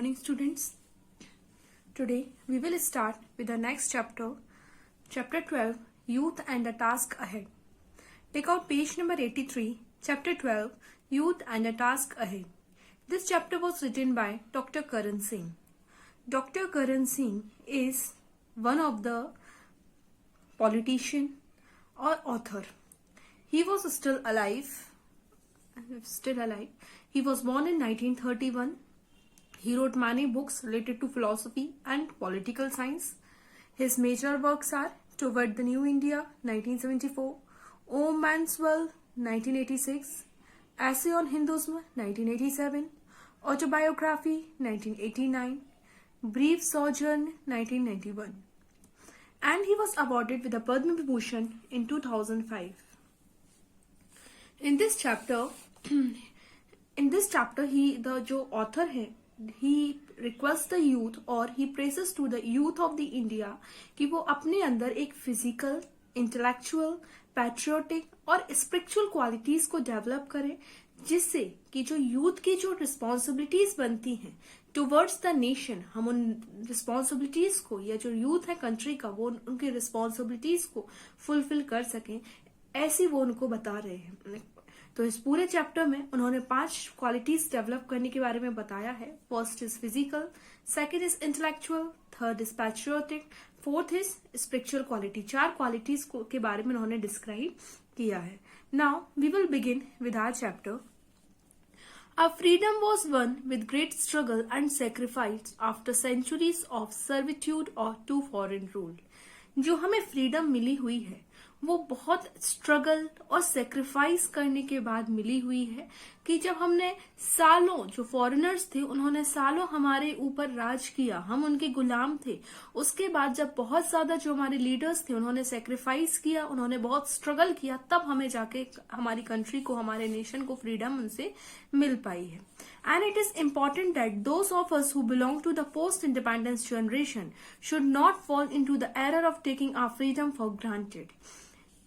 morning, students. Today we will start with the next chapter, chapter 12, Youth and the Task Ahead. Take out page number 83, chapter 12, Youth and the Task Ahead. This chapter was written by Dr. Karan Singh. Dr. Karan Singh is one of the politician or author. He was still alive. He was born in 1931. He wrote many books related to philosophy and political science. His major works are Toward the New India, 1974, Om Man's World, 1986, Essay on Hinduism, 1987, Autobiography, 1989, Brief Sojourn, 1991. And he was awarded with the Padma Vibhushan in 2005. In this chapter, जो author है, he requests the youth और he praises to the youth of the India कि वो अपने अंदर एक physical, intellectual, patriotic और spiritual qualities को develop करें, जिससे कि जो youth की जो responsibilities बनती हैं towards the nation, हम उन responsibilities को या जो youth है country का वो उनके responsibilities को fulfill कर सकें, ऐसी वो उनको बता रहे हैं. तो इस पूरे चैप्टर में उन्होंने 5 क्वालिटीज डेवलप करने के बारे में बताया है. First is physical, second is intellectual, third is patriotic, fourth is spiritual quality. 4 qualities के बारे में उन्होंने डिस्क्राइब किया है. Now we will begin with our chapter. Our freedom was won with great struggle and sacrifice after centuries of servitude or to foreign rule. जो हमें freedom मिली हुई है वो बहुत स्ट्रगल और सेक्रीफाइस करने के बाद मिली हुई है कि जब हमने सालों, जो फॉरेनर्स थे उन्होंने सालों हमारे ऊपर राज किया, हम उनके गुलाम थे. उसके बाद जब बहुत ज्यादा जो हमारे लीडर्स थे उन्होंने सेक्रीफाइस किया, उन्होंने बहुत स्ट्रगल किया, तब हमें जाके हमारी कंट्री को, हमारे नेशन को फ्रीडम उनसे मिल पाई है. And it is important that those of us who belong to the post-independence generation should not fall into the error of taking our freedom for granted.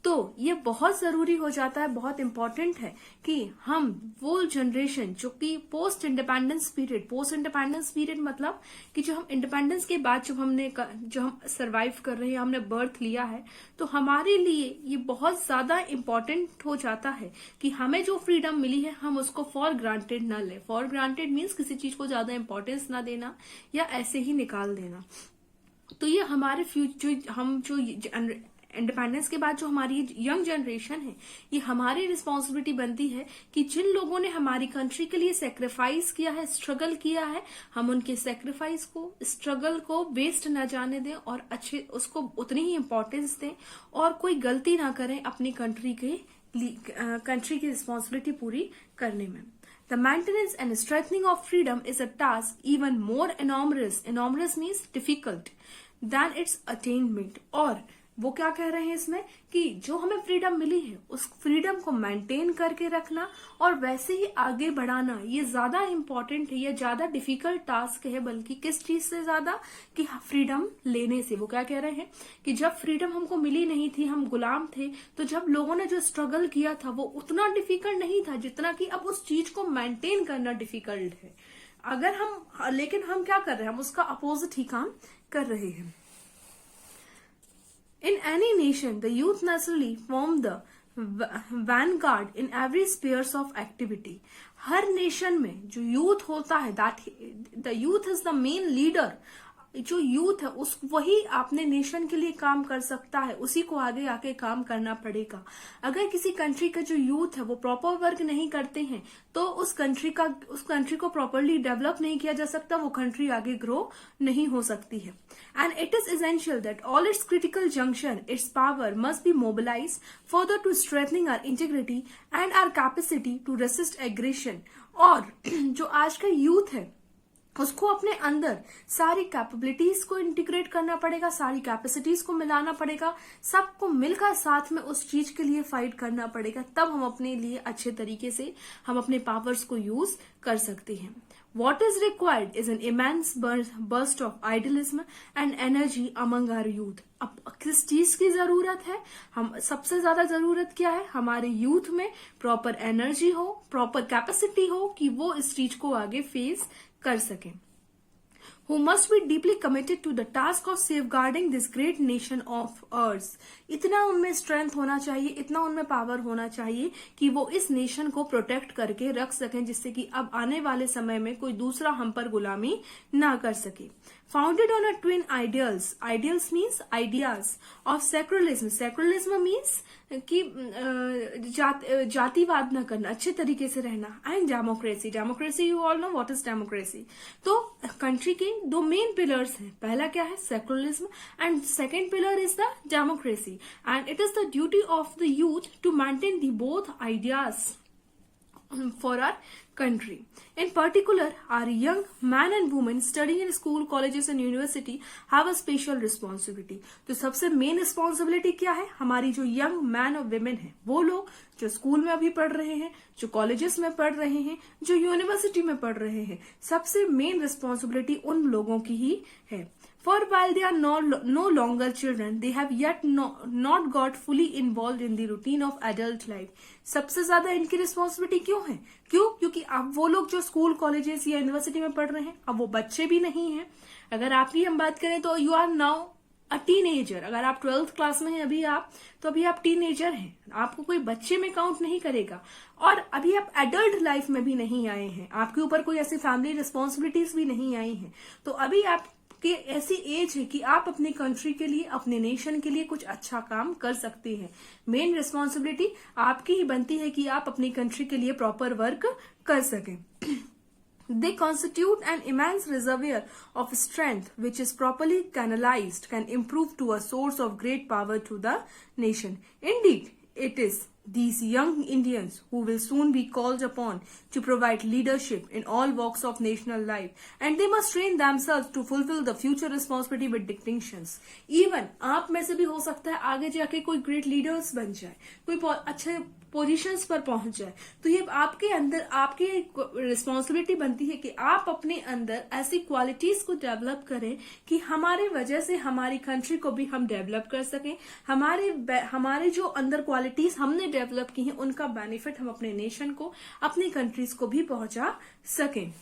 तो ये बहुत जरूरी हो जाता है, बहुत इम्पोर्टेंट है कि हम वो जनरेशन जो कि पोस्ट इंडिपेंडेंस पीरियड मतलब कि जो हम इंडिपेंडेंस के बाद जो हम सरवाइव कर रहे हैं, हमने बर्थ लिया है, तो हमारे लिए ये बहुत ज्यादा इम्पोर्टेंट हो जाता है कि हमें जो फ्रीडम मिली है हम उसको फॉर ग्रांटेड ना लें. फॉर ग्रांटेड मीन्स किसी चीज को ज्यादा इंपॉर्टेंस ना देना या ऐसे ही निकाल देना. तो ये हमारे फ्यूचर, हम जो इंडिपेंडेंस के बाद जो हमारी यंग जनरेशन है, ये हमारी रिस्पॉन्सिबिलिटी बनती है कि जिन लोगों ने हमारी कंट्री के लिए सेक्रीफाइस किया है, स्ट्रगल किया है, हम उनके सेक्रीफाइस को, स्ट्रगल को वेस्ट न जाने दें और उसको उतनी ही इम्पोर्टेंस दें और कोई गलती ना करें अपनी कंट्री की रिस्पॉन्सिबिलिटी पूरी करने में. The maintenance and strengthening of freedom is a task even more enormous means difficult than its attainment. और वो क्या कह रहे हैं इसमें कि जो हमें फ्रीडम मिली है उस फ्रीडम को मेंटेन करके रखना और वैसे ही आगे बढ़ाना, ये ज्यादा इम्पोर्टेंट है, ये ज्यादा डिफिकल्ट टास्क है. बल्कि किस चीज से ज्यादा कि फ्रीडम लेने से. वो क्या कह रहे हैं कि जब फ्रीडम हमको मिली नहीं थी, हम गुलाम थे, तो जब लोगों ने जो स्ट्रगल किया था वो उतना डिफिकल्ट नहीं था जितना कि अब उस चीज को मेंटेन करना डिफिकल्ट है. लेकिन हम क्या कर रहे हैं, हम उसका अपोजिट ही काम कर रहे हैं. In any nation, the youth naturally form the vanguard in every spheres of activity. Her nation में जो यूथ होता है, the youth is the main leader. जो यूथ है वही अपने नेशन के लिए काम कर सकता है, उसी को आगे आके काम करना पड़ेगा. अगर किसी कंट्री का जो यूथ है वो प्रॉपर वर्क नहीं करते हैं तो उस कंट्री को प्रॉपरली डेवलप नहीं किया जा सकता, वो कंट्री आगे ग्रो नहीं हो सकती है. And it is essential that all its critical junction, its power must be mobilise further to strengthening our integrity and our capacity to resist aggression. और जो आज का यूथ है उसको अपने अंदर सारी कैपेबिलिटीज को इंटीग्रेट करना पड़ेगा, सारी कैपेसिटीज को मिलाना पड़ेगा, सबको मिलकर साथ में उस चीज के लिए फाइट करना पड़ेगा. तब हम अपने लिए अच्छे तरीके से हम अपने पावर्स को यूज कर सकते हैं. What is required is an immense burst of idealism and energy among our youth. अब किस चीज की जरूरत है, हम सबसे ज्यादा जरूरत क्या है, हमारे यूथ में प्रॉपर एनर्जी हो, प्रॉपर कैपेसिटी हो कि वो इस चीज को आगे फेस कर सकें. who must be deeply committed to the task of safeguarding this great nation of ours. इतना उनमें स्ट्रेंथ होना चाहिए, इतना उनमें पावर होना चाहिए कि वो इस नेशन को प्रोटेक्ट करके रख सकें, जिससे कि अब आने वाले समय में कोई दूसरा हम पर गुलामी ना कर सके. Founded on a twin ideals. Ideals means ideas of secularism. Secularism means कि जातिवाद न करना, अच्छे तरीके से रहना, and democracy. Democracy you all know what is democracy. तो कंट्री के दो मेन पिलर्स हैं. पहला क्या है? Secularism, and second pillar is the democracy. And it is the duty of the youth to maintain the both ideas for our country. In particular, our young men and women studying in school, colleges and university have a special responsibility. तो सबसे main responsibility क्या है? हमारी जो young man और women है, वो लोग जो स्कूल में अभी पढ़ रहे हैं, जो कॉलेजेस में पढ़ रहे हैं, जो यूनिवर्सिटी में पढ़ रहे हैं, सबसे मेन रिस्पॉन्सिबिलिटी उन लोगों की ही है. For while they are no longer children, they have yet not got fully involved in the routine of adult life. सबसे ज्यादा इनकी रिस्पॉन्सिबिलिटी क्यों है? क्योंकि अब वो लोग जो स्कूल, कॉलेजेस या यूनिवर्सिटी में पढ़ रहे हैं, अब वो बच्चे भी नहीं हैं. अगर आपकी हम बात करें तो you are now a teenager. अगर आप 12th क्लास में हैं अभी अभी आप टीनेजर हैं. आपको कोई बच्चे में काउंट नहीं करेगा. और अभी आप एडल्ट लाइफ में भी नहीं आए हैं. आपके ऊपर कोई ऐसी फैमिली रिस्पॉन्सिबिलिटीज भी नहीं आई हैं. तो अभी आप कि ऐसी एज है कि आप अपनी कंट्री के लिए, अपने नेशन के लिए कुछ अच्छा काम कर सकते हैं. मेन रिस्पॉन्सिबिलिटी आपकी ही बनती है कि आप अपनी कंट्री के लिए प्रॉपर वर्क कर सकें. They constitute an immense reservoir of strength which is properly canalized can improve to a source of great power to the nation. Indeed, it is these young Indians who will soon be called upon to provide leadership in all walks of national life, and they must train themselves to fulfill the future responsibility with distinctions. Even आप में से भी हो सकता है आगे जाके कोई ग्रेट लीडर्स बन जाए, कोई अच्छे पोजीशंस पर पहुंच जाए. तो ये आपके अंदर आपकी रिस्पॉन्सिबिलिटी बनती है कि आप अपने अंदर ऐसी क्वालिटीज को डेवलप करें कि हमारे वजह से हमारी कंट्री को भी हम डेवलप कर सकें. हमारे जो अंदर क्वालिटीज हमने डेवलप की हैं, उनका बेनिफिट हम अपने नेशन को, अपनी कंट्रीज को भी पहुंचा सकें.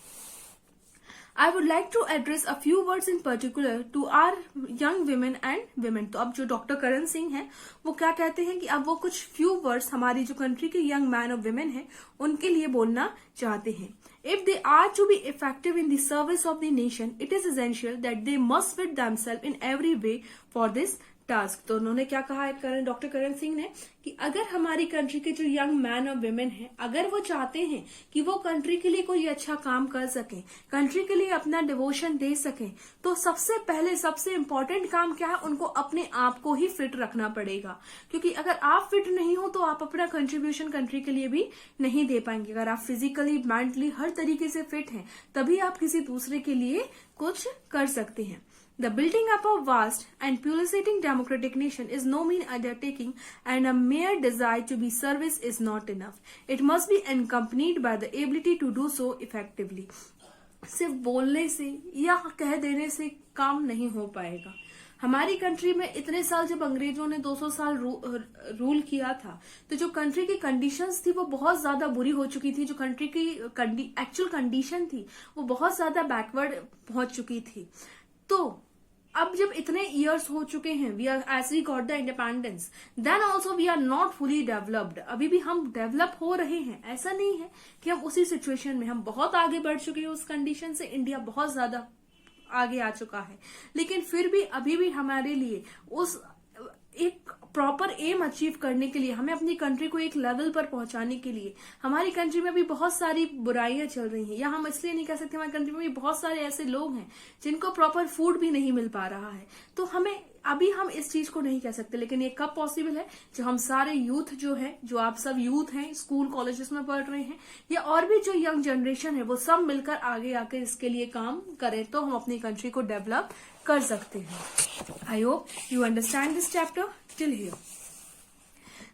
I would like to address a few words in particular to our young women and women. तो अब जो डॉक्टर करण सिंह हैं, वो क्या कहते हैं कि अब वो कुछ few words हमारी जो कंट्री के यंग मैन और women हैं, उनके लिए बोलना चाहते हैं. If they are to be effective in the service of the nation, it is essential that they must fit themselves in every way for this task. तो उन्होंने क्या कहा है डॉक्टर करण सिंह ने कि अगर हमारी कंट्री के जो यंग मैन और विमेन हैं, अगर वो चाहते हैं कि वो कंट्री के लिए कोई अच्छा काम कर सकें, कंट्री के लिए अपना डिवोशन दे सकें, तो सबसे पहले सबसे इम्पोर्टेंट काम क्या है? उनको अपने आप को ही फिट रखना पड़ेगा. क्योंकि अगर आप फिट नहीं हो तो आप अपना कंट्रीब्यूशन कंट्री के लिए भी नहीं दे पाएंगे. अगर आप फिजिकली, मेंटली हर तरीके से फिट हैं, तभी आप किसी दूसरे के लिए कुछ कर सकते हैं. The building up of vast and pulsating democratic nation is no mean undertaking, and a mere desire to be service is not enough. It must be accompanied by the ability to do so effectively. सिर्फ बोलने से या कह देने से काम नहीं हो पाएगा. हमारी कंट्री में इतने साल जब अंग्रेजों ने 200 साल रूल किया था, तो जो कंट्री की कंडीशंस थी वो बहुत ज्यादा बुरी हो चुकी थी. जो कंट्री की एक्चुअल कंडीशन थी वो बहुत ज्यादा बैकवर्ड पहुंच चुकी थी. तो अब जब इतने इयर्स हो चुके हैं, we are as we got the independence, then also we are not fully developed. अभी भी हम डेवलप हो रहे हैं. ऐसा नहीं है कि हम उसी सिचुएशन में, हम बहुत आगे बढ़ चुके हैं उस कंडीशन से. इंडिया बहुत ज्यादा आगे आ चुका है, लेकिन फिर भी अभी भी हमारे लिए उस एक प्रॉपर एम अचीव करने के लिए, हमें अपनी कंट्री को एक लेवल पर पहुंचाने के लिए, हमारी कंट्री में भी बहुत सारी बुराइयां चल रही हैं. या हम इसलिए नहीं कह सकते, हमारी कंट्री में भी बहुत सारे ऐसे लोग हैं जिनको प्रॉपर फूड भी नहीं मिल पा रहा है. तो हमें अभी हम इस चीज को नहीं कह सकते, लेकिन ये कब पॉसिबल है? जो हम सारे यूथ जो है, जो आप सब यूथ हैं, स्कूल कॉलेजेस में पढ़ रहे हैं, या और भी जो यंग जनरेशन है, वो सब मिलकर आगे आकर इसके लिए काम करें, तो हम अपनी कंट्री को डेवलप कर सकते हैं. आई hope you understand this chapter till here.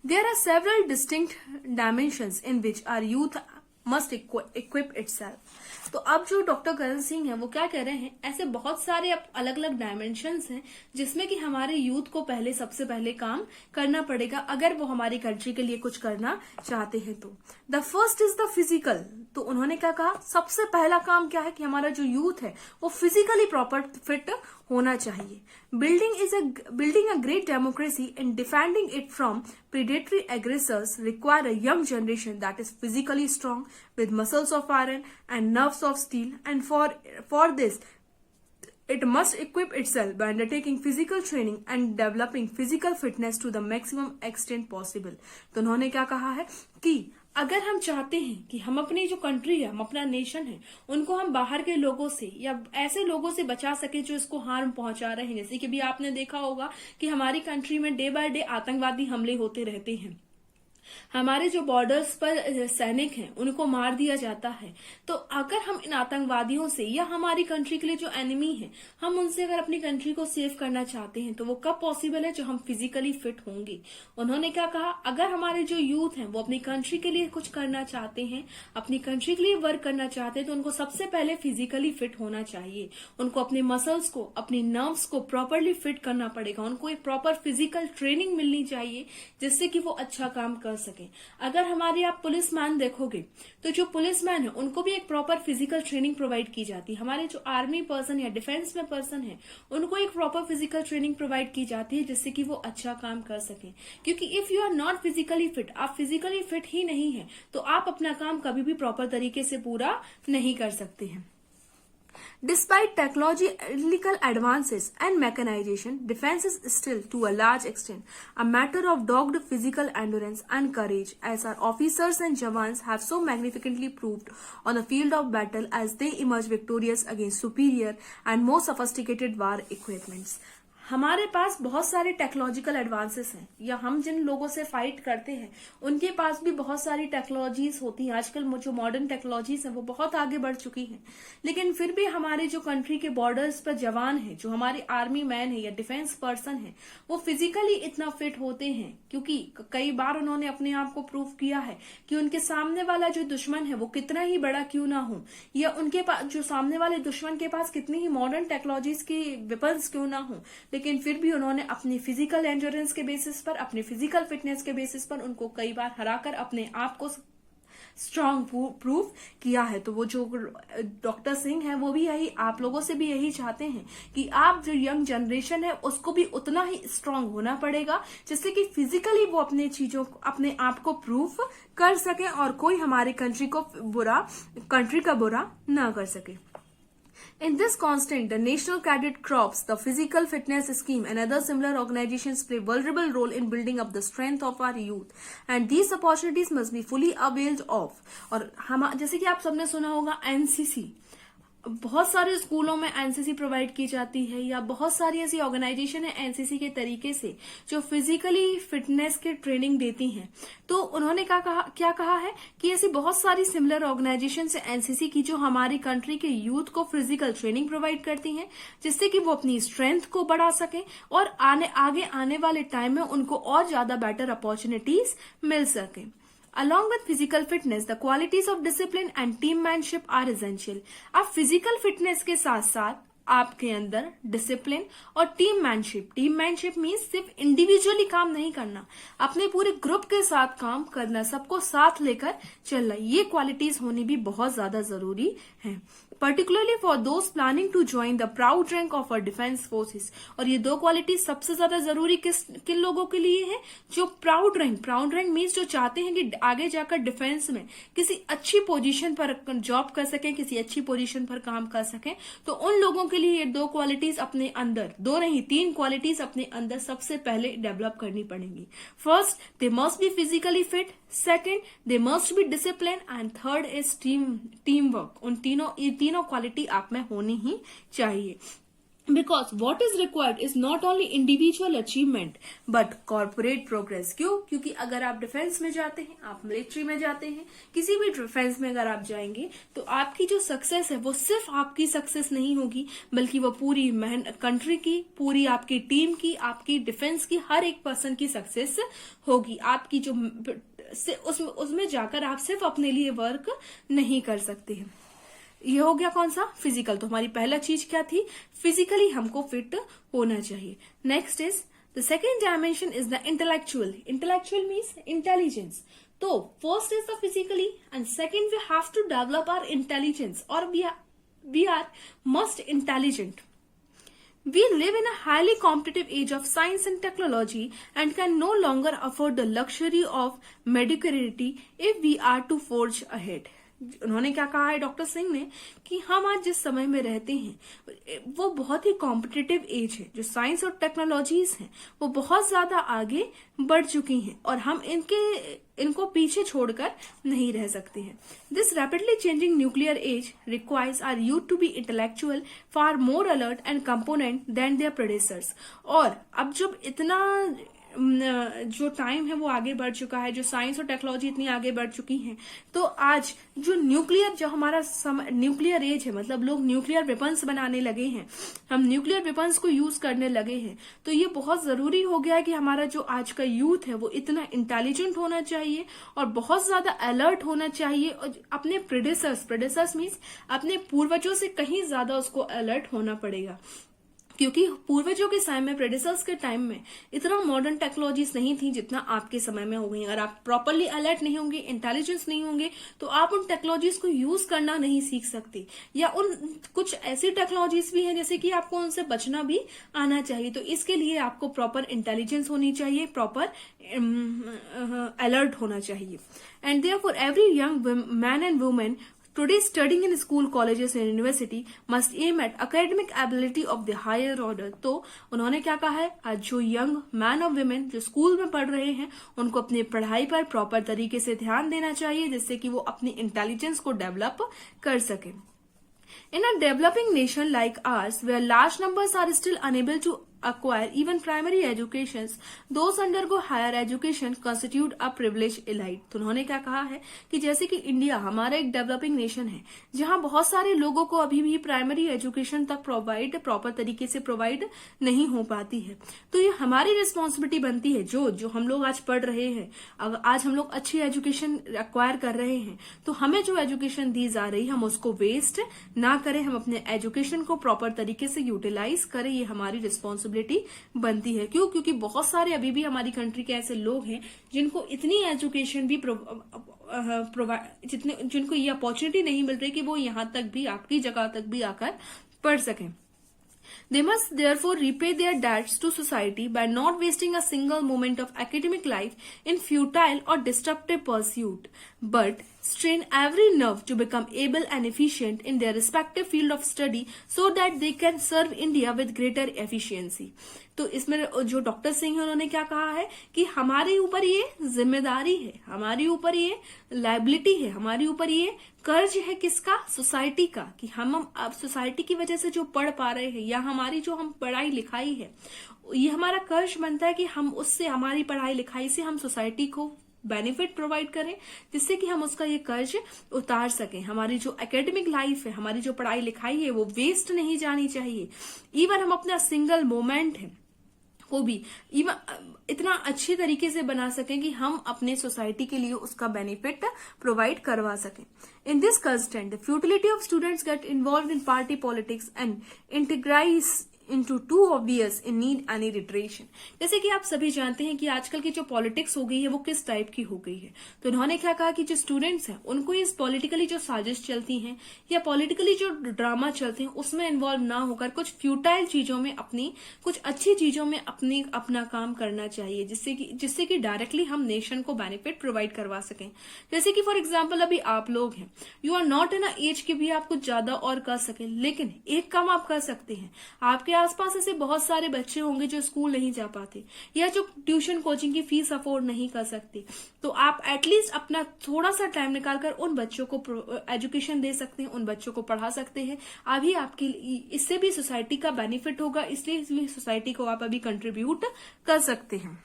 There are several distinct dimensions in which our youth must equip itself. तो अब जो डॉक्टर करण सिंह है वो क्या कह रहे हैं, ऐसे बहुत सारे अलग अलग डायमेंशंस हैं जिसमें कि हमारे यूथ को सबसे पहले काम करना पड़ेगा अगर वो हमारी कंट्री के लिए कुछ करना चाहते हैं। तो the first is the physical. तो उन्होंने क्या कहा, सबसे पहला काम क्या है कि हमारा जो यूथ है वो फिजिकली प्रॉपर फिट होना चाहिए। Building a great democracy and defending it from predatory aggressors require a young generation that is physically strong with muscles of iron and nerves of steel, and for this it must equip itself by undertaking physical training and developing physical fitness to the maximum extent possible। तो उन्होंने क्या कहा है कि अगर हम चाहते हैं कि हम अपनी जो कंट्री है, हम अपना नेशन है, उनको हम बाहर के लोगों से या ऐसे लोगों से बचा सके जो इसको हार्म पहुंचा रहे हैं, जैसे कि भी आपने देखा होगा कि हमारी कंट्री में डे बाय डे आतंकवादी हमले होते रहते हैं, हमारे जो बॉर्डर्स पर सैनिक हैं उनको मार दिया जाता है। तो अगर हम इन आतंकवादियों से या हमारी कंट्री के लिए जो एनिमी है, हम उनसे अगर अपनी कंट्री को सेव करना चाहते हैं तो वो कब पॉसिबल है, जो हम फिजिकली फिट होंगे। उन्होंने क्या कहा, अगर हमारे जो यूथ हैं वो अपनी कंट्री के लिए कुछ करना चाहते हैं, अपनी कंट्री के लिए वर्क करना चाहते हैं, तो उनको सबसे पहले फिजिकली फिट होना चाहिए। उनको अपने मसल्स को, अपनी नर्व्स को प्रॉपरली फिट करना पड़ेगा। उनको एक प्रॉपर फिजिकल ट्रेनिंग मिलनी चाहिए जिससे कि वो अच्छा काम कर सके। अगर हमारे आप पुलिसमैन देखोगे तो जो पुलिसमैन है उनको भी एक प्रॉपर फिजिकल ट्रेनिंग प्रोवाइड की जाती है। हमारे जो आर्मी पर्सन या डिफेंस में पर्सन है उनको एक प्रॉपर फिजिकल ट्रेनिंग प्रोवाइड की जाती है जिससे कि वो अच्छा काम कर सके। क्योंकि if you are not physically fit, आप फिजिकली फिट ही नहीं है, तो आप अपना काम कभी भी प्रॉपर तरीके से पूरा नहीं कर सकते हैं। Despite technological advances and mechanization, defense is still, to a large extent, a matter of dogged physical endurance and courage, as our officers and jawans have so magnificently proved on the field of battle as they emerge victorious against superior and more sophisticated war equipments। हमारे पास बहुत सारे technological advances हैं, या हम जिन लोगों से fight करते हैं उनके पास भी बहुत सारी टेक्नोलॉजीज होती हैं। आजकल जो मॉडर्न टेक्नोलॉजीज हैं वो बहुत आगे बढ़ चुकी हैं, लेकिन फिर भी हमारे जो कंट्री के बॉर्डर्स पर जवान हैं, जो हमारे आर्मी मैन है या डिफेंस पर्सन है, वो फिजिकली इतना फिट होते हैं क्योंकि कई बार उन्होंने अपने आप को प्रूव किया है कि उनके सामने वाला जो दुश्मन है वो कितना ही बड़ा क्यों ना हो, या उनके पास जो सामने वाले दुश्मन के पास कितनी ही मॉडर्न टेक्नोलॉजीज की वेपन्स क्यों ना हो, लेकिन फिर भी उन्होंने अपनी फिजिकल एंड्योरेंस के बेसिस पर, अपनी फिजिकल फिटनेस के बेसिस पर उनको कई बार हराकर अपने आप को स्ट्रांग प्रूफ किया है। तो वो जो डॉक्टर सिंह है वो भी यही आप लोगों से भी यही चाहते हैं कि आप जो यंग जनरेशन है उसको भी उतना ही स्ट्रांग होना पड़ेगा जिससे कि फिजिकली वो अपने चीजों को, अपने आप को प्रूफ कर सके और कोई हमारी कंट्री का बुरा ना कर सके। In this constant, the National Cadet Corps, the Physical Fitness Scheme, and other similar organizations play vulnerable role in building up the strength of our youth, and these opportunities must be fully availed of। और हम जैसे कि आप सबने सुना होगा NCC, बहुत सारे स्कूलों में एनसीसी प्रोवाइड की जाती है, या बहुत सारी ऐसी ऑर्गेनाइजेशन है एनसीसी के तरीके से जो फिजिकली फिटनेस की ट्रेनिंग देती हैं। तो उन्होंने क्या कहा है कि ऐसी बहुत सारी सिमिलर ऑर्गेनाइजेशन है एनसीसी की जो हमारी कंट्री के यूथ को फिजिकल ट्रेनिंग प्रोवाइड करती हैं जिससे कि वो अपनी स्ट्रेंथ को बढ़ा सकें और आगे आने वाले टाइम में उनको और ज्यादा बेटर अपॉर्चुनिटीज मिल सके। Along with physical fitness, the qualities of discipline and teammanship are essential। आप फिजिकल फिटनेस के साथ साथ आपके अंदर डिसिप्लिन और टीममैनशिप मीन्स सिर्फ इंडिविजुअली काम नहीं करना, अपने पूरे ग्रुप के साथ काम करना, सबको साथ लेकर चलना, ये क्वालिटीज होनी भी बहुत ज्यादा जरूरी है, particularly for those planning to join the proud rank of our defence forces. और ये दो क्वालिटीज सबसे ज्यादा जरूरी किन लोगों के लिए है, जो प्राउड रैंक मीन्स जो चाहते हैं कि आगे जाकर डिफेंस में किसी अच्छी पोजीशन पर जॉब कर सकें, किसी अच्छी पोजीशन पर काम कर सकें, तो उन लोगों के लिए ये दो क्वालिटीज अपने अंदर, दो नहीं 3 क्वालिटीज अपने अंदर सबसे पहले डेवलप करनी पड़ेंगी। First, they must be physically fit, second they must be discipline, and third is team work. उन तीनों क्वालिटी आप में होनी ही चाहिए। Because what is required is not only individual achievement but corporate progress। क्यों? क्योंकि अगर आप डिफेंस में जाते हैं, आप मिलिट्री में जाते हैं, किसी भी डिफेंस में अगर आप जाएंगे तो आपकी जो सक्सेस है वो सिर्फ आपकी सक्सेस नहीं होगी, बल्कि वो पूरी कंट्री की, पूरी आपकी टीम की, आपकी डिफेंस की हर एक पर्सन की सक्सेस होगी। आपकी जो उसमें जाकर आप सिर्फ अपने लिए वर्क नहीं कर सकते हैं। ये हो गया कौन सा, फिजिकल। तो हमारी पहला चीज क्या थी, फिजिकली हमको फिट होना चाहिए। Next is the second dimension is the intellectual. Intellectual means intelligence. तो first is the physically and second we have to develop our intelligence और we are most intelligent. We live in a highly competitive age of science and technology and can no longer afford the luxury of mediocrity if we are to forge ahead. उन्होंने क्या कहा है doctor Singh ने कि हम आज जिस समय में रहते हैं वो बहुत ही कॉम्पिटिटिव एज है। जो साइंस और टेक्नोलॉजीज हैं वो बहुत ज्यादा आगे बढ़ चुकी हैं और हम इनको पीछे छोड़कर नहीं रह सकते हैं। This rapidly changing nuclear age requires our youth to be intellectual far more alert and component than their predecessors. और अब जब इतना जो टाइम है वो आगे बढ़ चुका है, जो साइंस और टेक्नोलॉजी इतनी आगे बढ़ चुकी है, तो आज जो हमारा न्यूक्लियर एज है, मतलब लोग न्यूक्लियर वेपन्स बनाने लगे हैं, हम न्यूक्लियर वेपन्स को यूज करने लगे हैं। तो ये बहुत जरूरी हो गया है कि हमारा जो आज का यूथ है वो इतना इंटेलिजेंट होना चाहिए और बहुत ज्यादा अलर्ट होना चाहिए और अपने प्रेडेसर्स मीन्स अपने पूर्वजों से कहीं ज्यादा उसको अलर्ट होना पड़ेगा। क्योंकि पूर्वजों के समय में, प्रेडिसर्स के टाइम में इतना मॉडर्न टेक्नोलॉजीज नहीं थी जितना आपके समय में हो गई। अगर आप प्रॉपरली अलर्ट नहीं होंगे, इंटेलिजेंस नहीं होंगे, तो आप उन टेक्नोलॉजीज को यूज करना नहीं सीख सकते। या उन कुछ ऐसी टेक्नोलॉजीज भी हैं जैसे कि आपको उनसे बचना भी आना चाहिए। तो इसके लिए आपको प्रॉपर इंटेलिजेंस होनी चाहिए, प्रॉपर अलर्ट होना चाहिए। And therefore every young man and women today studying in school, colleges and university must aim at academic ability of the higher order. तो उन्होंने क्या कहा है, आज जो यंग मैन और वुमेन जो स्कूल में पढ़ रहे हैं उनको अपनी पढ़ाई पर प्रॉपर तरीके से ध्यान देना चाहिए जिससे कि वो अपनी इंटेलिजेंस को डेवलप कर सके। In a developing nation like ours, where large numbers are still unable to acquire even primary educations, those undergo higher education constitute a privileged elite. तो उन्होंने क्या कहा है कि जैसे कि इंडिया हमारा एक डेवलपिंग नेशन है जहां बहुत सारे लोगों को अभी भी प्राइमरी एजुकेशन तक प्रॉपर तरीके से प्रोवाइड नहीं हो पाती है। तो ये हमारी रिस्पॉन्सिबिलिटी बनती है, जो हम लोग आज पढ़ रहे हैं, अगर आज हम लोग अच्छी एजुकेशन एक्वायर कर रहे हैं तो हमें जो एजुकेशन दी जा रही है हम उसको वेस्ट ना करें, हम अपने एजुकेशन को प्रॉपर तरीके से यूटिलाइज करें। ये हमारी रिस्पॉन्सिबिलिटी बनती है। क्यों? क्योंकि बहुत सारे अभी भी हमारी कंट्री के ऐसे लोग हैं जिनको इतनी एजुकेशन भी जिनको ये अपॉर्चुनिटी नहीं मिल रही कि वो यहां तक भी, आपकी जगह तक भी आकर पढ़ सकें। They must therefore repay their debts to society by not wasting a single moment of academic life in futile or destructive pursuit, but strain every nerve to become able and efficient in their respective field of study so that they can serve India with greater efficiency. तो इसमें जो doctor Singh है उन्होंने क्या कहा है कि हमारे ऊपर ये जिम्मेदारी है, हमारे ऊपर ये लायबिलिटी है, हमारे ऊपर ये कर्ज है, किसका? सोसाइटी का, कि हम अब सोसाइटी की वजह से जो पढ़ पा रहे हैं या हमारी जो हम पढ़ाई लिखाई है, ये हमारा कर्ज बनता है कि हम उससे, हमारी पढ़ाई लिखाई से हम सोसाइटी को बेनिफिट प्रोवाइड करें जिससे कि हम उसका ये कर्ज उतार सकें। हमारी जो एकेडमिक लाइफ है, हमारी जो पढ़ाई लिखाई है वो वेस्ट नहीं जानी चाहिए। इवन हम अपना सिंगल मोमेंट है वो भी इतना अच्छे तरीके से बना सकें कि हम अपने सोसाइटी के लिए उसका बेनिफिट प्रोवाइड करवा सकें। In this constant the futility of students get involve in party politics and integrate into too obvious in need any iteration। जैसे कि आप सभी जानते हैं कि आजकल की जो पॉलिटिक्स हो गई है वो किस टाइप की हो गई है। तो इन्होंने क्या कहा कि जो स्टूडेंट्स हैं उनको इस पॉलिटिकली जो साजिश चलती हैं या पॉलिटिकली जो ड्रामा चलते हैं उसमें इन्वॉल्व ना होकर कुछ फ्यूटाइल चीजों में, अपनी कुछ अच्छी चीजों में अपना काम करना चाहिए जिससे कि डायरेक्टली हम नेशन को बेनिफिट प्रोवाइड करवा सकें। जैसे कि फॉर एग्जाम्पल अभी आप लोग हैं, you are not in a age कि भी आप कुछ ज्यादा और कर सकें, लेकिन एक काम आप कर सकते हैं। आपके आसपास ऐसे बहुत सारे बच्चे होंगे जो स्कूल नहीं जा पाते या जो ट्यूशन कोचिंग की फीस अफोर्ड नहीं कर सकते, तो आप एटलीस्ट अपना थोड़ा सा टाइम निकालकर उन बच्चों को एजुकेशन दे सकते हैं, उन बच्चों को पढ़ा सकते हैं। अभी आपके इससे भी सोसाइटी का बेनिफिट होगा, इसलिए सोसाइटी को आप अभी कंट्रीब्यूट कर सकते हैं।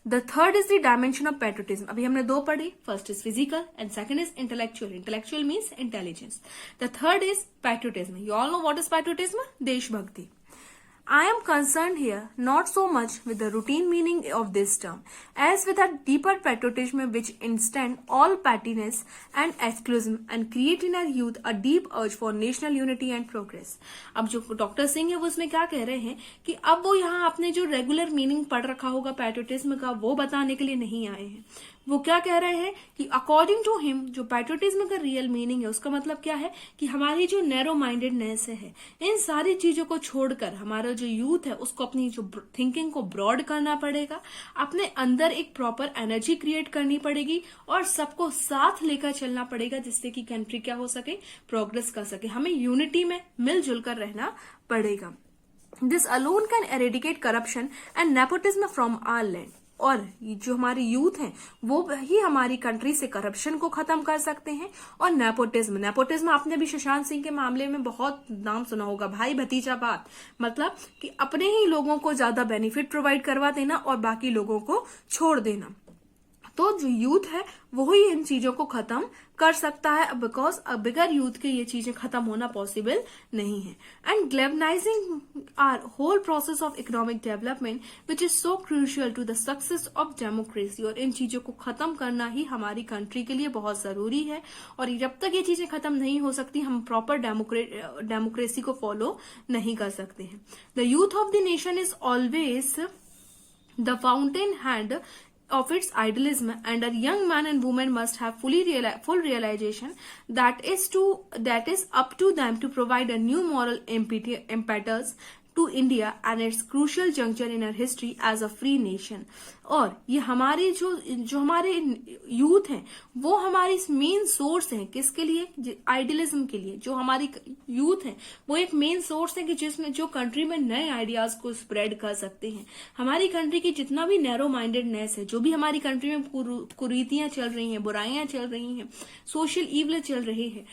The third is the dimension of patriotism. अभी हमने दो पढ़ी, first is physical and second is intellectual. Intellectual means intelligence. The third is patriotism. You all know what is patriotism? देशभक्ति। I am concerned here not so much with the routine meaning of this term as with a deeper patriotism which instead all pettiness and exclusivism and create in our youth a deep urge for national unity and progress. अब जो doctor Singh है वो उसमें क्या कह रहे हैं कि अब वो यहाँ अपने जो रेगुलर मीनिंग पढ़ रखा होगा पैट्रियोटिज्म का वो बताने के लिए नहीं आए हैं. वो क्या कह रहे हैं कि अकॉर्डिंग टू हिम जो पैट्रियोटिज्म का रियल मीनिंग है उसका मतलब क्या है कि हमारी जो नैरो माइंडेडनेस है इन सारी चीजों को छोड़कर हमारा जो यूथ है उसको अपनी जो थिंकिंग को ब्रॉड करना पड़ेगा, अपने अंदर एक प्रॉपर एनर्जी क्रिएट करनी पड़ेगी और सबको साथ लेकर चलना पड़ेगा जिससे कि कंट्री क्या हो सके, प्रोग्रेस कर सके. हमें यूनिटी में मिलजुल कर रहना पड़ेगा. This alone can eradicate corruption and nepotism from our land. और जो हमारे यूथ हैं वो ही हमारी कंट्री से करप्शन को खत्म कर सकते हैं. और नेपोटिज्म आपने भी सुशांत सिंह के मामले में बहुत नाम सुना होगा, भाई भतीजा बात, मतलब कि अपने ही लोगों को ज्यादा बेनिफिट प्रोवाइड करवा देना और बाकी लोगों को छोड़ देना. तो जो यूथ है वो ही इन चीजों को खत्म कर सकता है बिकॉज बिगर यूथ के ये चीजें खत्म होना पॉसिबल नहीं है. And globalising our whole process of economic development which is so crucial to the success of democracy. और इन चीजों को खत्म करना ही हमारी कंट्री के लिए बहुत जरूरी है. और जब तक ये चीजें खत्म नहीं हो सकती हम प्रॉपर डेमोक्रेसी को फॉलो नहीं कर सकते हैं. The youth of the nation is always the fountain head of its idealism, and a young man and woman must have full realization that is up to them to provide a new moral impetus to India and its crucial juncture in our history as a free nation. और ये हमारे जो हमारे youth हैं वो हमारी main source है. किसके लिए? आइडियलिज्म के लिए. जो हमारी यूथ है वो एक मेन सोर्स है कि जिसमें जो कंट्री में नए आइडियाज को स्प्रेड कर सकते हैं. हमारी कंट्री की जितना भी नैरो माइंडेडनेस है, जो भी हमारी कंट्री में कुरीतियां चल रही हैं, बुराइयां चल रही हैं, सोशल ईवल चल रहे हैं,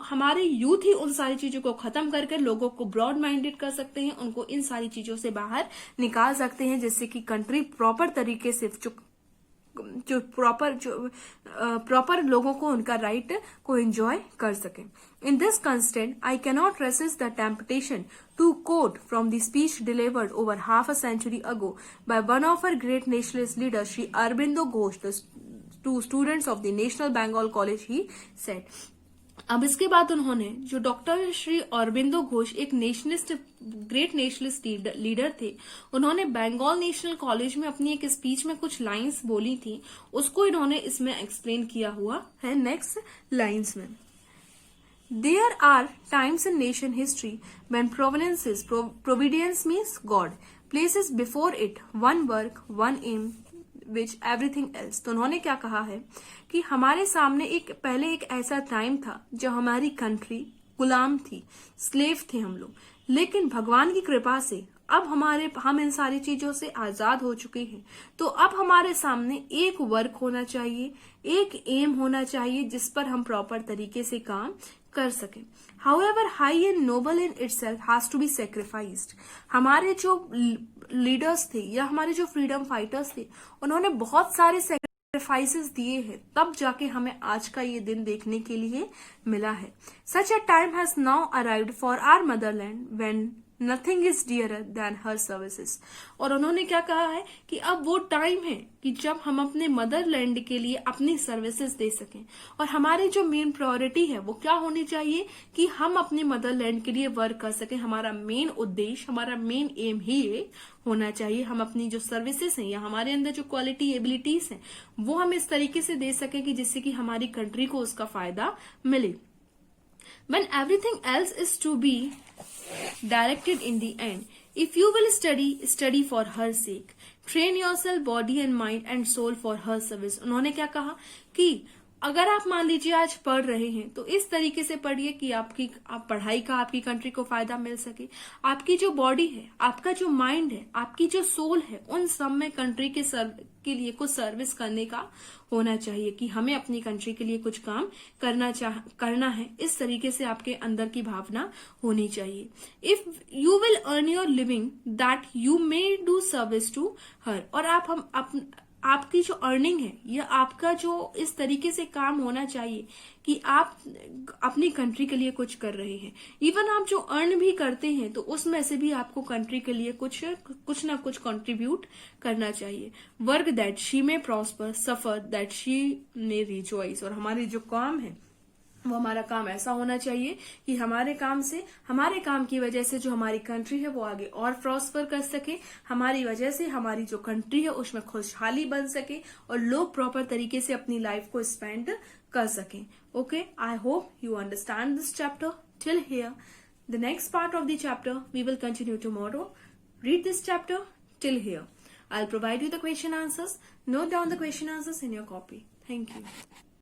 हमारे यूथ ही उन सारी चीजों को खत्म करके लोगों को ब्रॉड माइंडेड कर सकते हैं, उनको इन सारी चीजों से बाहर निकाल सकते हैं जिससे कि कंट्री प्रॉपर तरीके से जो प्रॉपर लोगों को उनका राइट को एंजॉय कर सके. In this context I cannot resist the temptation to quote from the speech delivered over half a century ago by one of our great nationalist leader Shri Aurobindo Ghosh to students of the national Bengal college. He said. अब इसके बाद उन्होंने जो doctor Shri Aurobindo Ghosh एक great nationalist leader थे, उन्होंने Bengal national college में अपनी एक स्पीच में कुछ लाइंस बोली थी, उसको इन्होंने इसमें एक्सप्लेन किया हुआ है नेक्स्ट लाइंस में. There are times in nation history when providence means God places before it one work, one aim, which everything else. तो उन्होंने क्या कहा है कि हमारे सामने पहले एक ऐसा टाइम था जब हमारी कंट्री गुलाम थी, स्लेव थे हम लोग, लेकिन भगवान की कृपा से अब हम इन सारी चीजों से आजाद हो चुके हैं. तो अब हमारे सामने एक वर्क होना चाहिए, एक एम होना चाहिए जिस पर हम प्रॉपर तरीके से काम कर सकें. However, high and noble in itself has to be sacrificed. हमारे जो लीडर्स थे या हमारे जो फ्रीडम फाइटर्स थे उन्होंने बहुत सारे सैक्रिफाइसेस दिए हैं, तब जाके हमें आज का ये दिन देखने के लिए मिला है. Such a time has now arrived for our motherland when nothing is dearer than her services. और उन्होंने क्या कहा है कि अब वो टाइम है कि जब हम अपने मदरलैंड के लिए अपनी सर्विसेज दे सकें. और हमारी जो मेन प्रायोरिटी है वो क्या होनी चाहिए कि हम अपने मदरलैंड के लिए वर्क कर सकें. हमारा मेन उद्देश्य, हमारा मेन एम ही ये होना चाहिए. हम अपनी जो सर्विसेज हैं या हमारे अंदर जो क्वालिटी एबिलिटीज हैं वो हम इस तरीके से दे सकें कि जिससे कि हमारी कंट्री को उसका फायदा मिले. When everything else is to be directed in the end, if you will study for her sake, train yourself body and mind and soul for her service. उन्होंने क्या कहा कि अगर आप मान लीजिए आज पढ़ रहे हैं तो इस तरीके से पढ़िए कि आप पढ़ाई का आपकी कंट्री को फायदा मिल सके. आपकी जो बॉडी है, आपका जो माइंड है, आपकी जो सोल है, उन सब में कंट्री के लिए कुछ सर्विस करने का होना चाहिए कि हमें अपनी कंट्री के लिए कुछ काम करना है. इस तरीके से आपके अंदर की भावना होनी चाहिए. If you will earn your living that you may do service to her. और आपकी जो अर्निंग है या आपका जो इस तरीके से काम होना चाहिए कि आप अपनी कंट्री के लिए कुछ कर रहे हैं। इवन आप जो अर्न भी करते हैं तो उसमें से भी आपको कंट्री के लिए कुछ ना कुछ कंट्रीब्यूट करना चाहिए। वर्क दैट शी में प्रॉस्पर, सफर दैट शी में रिजॉइस। और हमारी जो काम है वो हमारा काम ऐसा होना चाहिए कि हमारे काम की वजह से जो हमारी कंट्री है वो आगे और प्रॉस्पर कर सके, हमारी वजह से हमारी जो कंट्री है उसमें खुशहाली बन सके और लोग प्रॉपर तरीके से अपनी लाइफ को स्पेंड कर सकें। Okay, I hope you understand this chapter till here. The next part of the chapter we will continue tomorrow. Read this chapter till here. I'll provide you the question answers. Note down the question answers in your copy. Thank you.